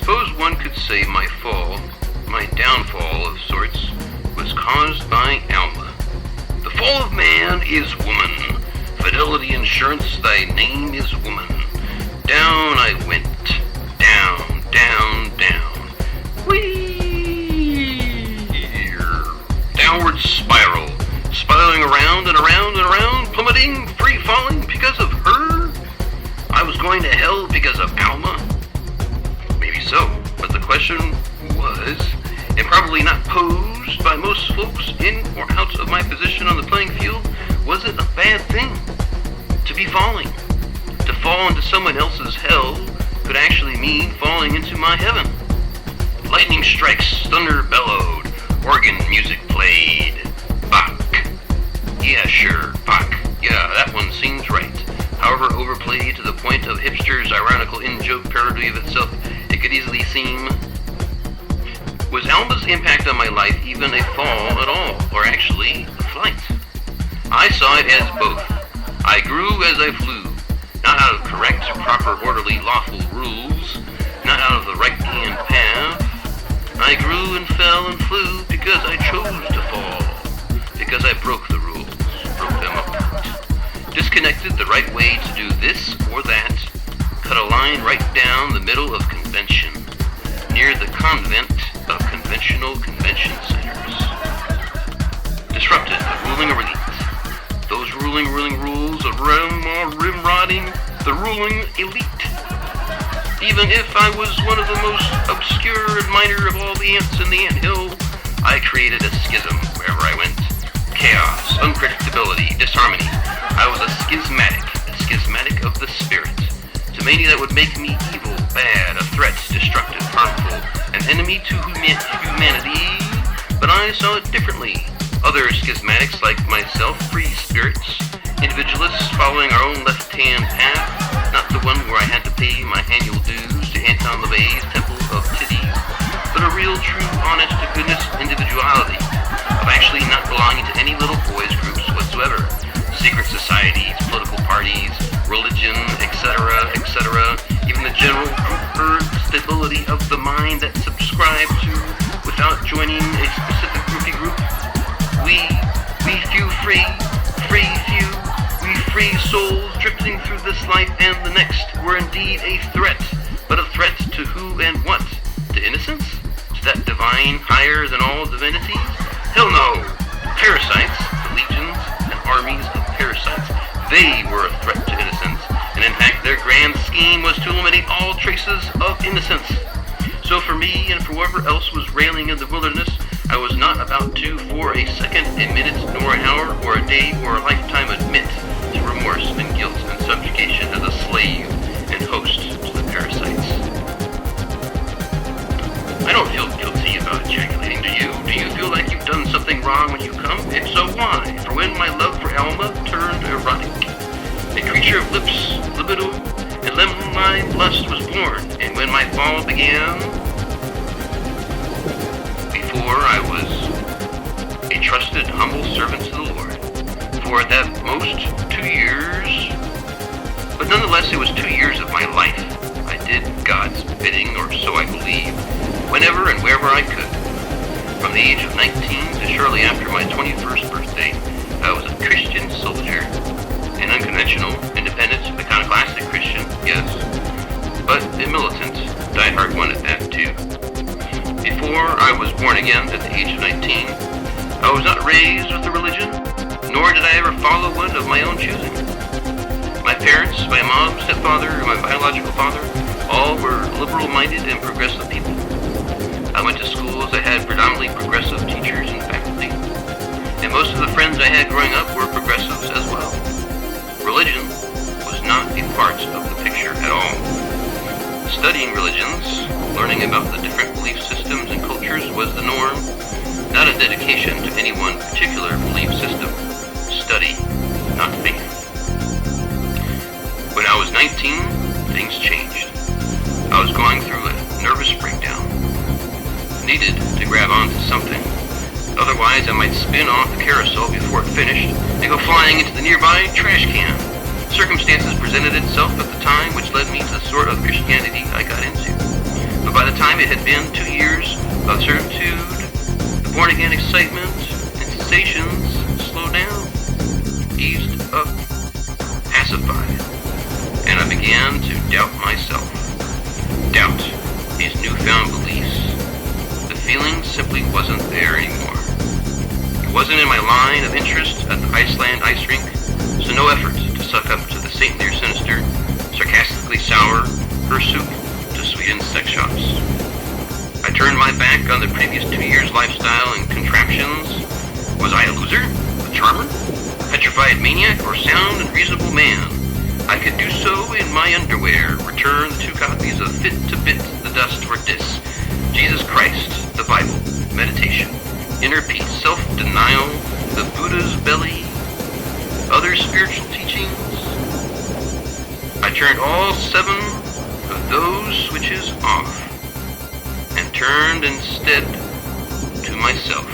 suppose one could say my fall, my downfall of sorts, was caused by Alma. The fall of man is woman. Fidelity Insurance, thy name is woman. Down I went. Down, down, down. Whee! Downward spiral. Spiraling around and around and around, plummeting, free falling because of her? I was going to hell because of Alma? Maybe so, but the question was, and probably not posed by most folks in or out of my position on the playing field, was it a bad thing to be falling? To fall into someone else's hell could actually mean falling into my heaven. Lightning strikes, thunder bellowed, organ music played. Bach. Yeah, sure, Bach. Yeah, that one seems right. However overplayed to the point of hipster's ironical in-joke parody of itself, it could easily seem. Was Alma's impact on my life even a fall at all, or actually a flight? I saw it as both. I grew as I flew, not out of correct, proper, orderly, lawful rules, not out of the right-hand path. I grew and fell and flew because I chose to fall, because I broke the rules, broke them apart, disconnected the right way to do this or that, cut a line right down the middle of convention, near the convent of conventional convention centers. Disrupted the ruling elite. Those ruling rules of rim-rodding the ruling elite. Even if I was one of the most obscure and minor of all the ants in the anthill, I created a schism wherever I went. Chaos, unpredictability, disharmony. I was a schismatic of the spirit. To many that would make me evil, bad, a threat, destructive, harmful, an enemy to humanity, but I saw it differently. Other schismatics like myself, free spirits, individualists following our own left-hand path, not the one where I had to pay my annual dues to Anton LaVey's Temple of Titties, but a real, true, honest-to-goodness individuality of actually not belonging to any little boys groups whatsoever. Secret societies, political parties, religion, etc., etc., even the general group stability of the mind that subscribe to without joining a specific groupie group. We few free few, we free souls drifting through this life and the next were indeed a threat, but a threat to who and what? To innocence? To that divine higher than all divinities? Hell no! Parasites, the legions and armies of parasites, they were a threat to innocence, and in fact their grand scheme was to eliminate all traces of innocence. So for me and for whoever else was railing in the wilderness, I was not about to, for a second, a minute, nor an hour, or a day, or a lifetime admit to remorse and guilt and subjugation as a slave and host to the parasites. I don't feel guilty about ejaculating, do you? Do you feel like you've done something wrong when you come? If so, why? For when my love for Alma turned erotic, a creature of lips, libido, and lemon lust was born, and when my fall began, before I was a trusted, humble servant to the Lord, for at that most 2 years, but nonetheless it was 2 years of my life. I did God's bidding, or so I believe, whenever and wherever I could. From the age of 19 to shortly after my 21st birthday, I was a Christian soldier, an unconventional, independent, iconoclastic Christian, yes, but a militant, diehard one at that too. Before I was born again at the age of 19, I was not raised with a religion, nor did I ever follow one of my own choosing. My parents, my mom, stepfather, and my biological father, all were liberal-minded and progressive people. I went to schools that had predominantly progressive teachers and faculty, and most of the friends I had growing up were progressives as well. Religion was not a part of the picture at all. Studying religions, learning about the different belief systems and cultures was the norm, not a dedication to any one particular belief system. Study, not faith. When I was 19, things changed. I was going through a nervous breakdown. Needed to grab onto something. Otherwise, I might spin off the carousel before it finished and go flying into the nearby trash can. Circumstances presented itself at the time which led me to the sort of Christianity I got into. But by the that time it had been 2 years of certitude. The born-again excitement and sensations slowed down, eased up, pacified, and I began to doubt myself. Doubt these newfound beliefs. The feeling simply wasn't there anymore. It wasn't in my line of interest at the Iceland ice rink, so no effort to suck up to the saintly or sinister, sarcastically sour her soup to sweeten sex shops. I turned my back on the previous 2 years' lifestyle and contraptions. Was I a loser? A charmer? Petrified maniac? Or sound and reasonable man? I could do so in my underwear, return the 2 copies of Fit to Bit, The Dust or Dis, Jesus Christ, the Bible, meditation, inner peace, self-denial, the Buddha's belly, other spiritual teachings. I turned all 7 of those switches off and turned instead to myself.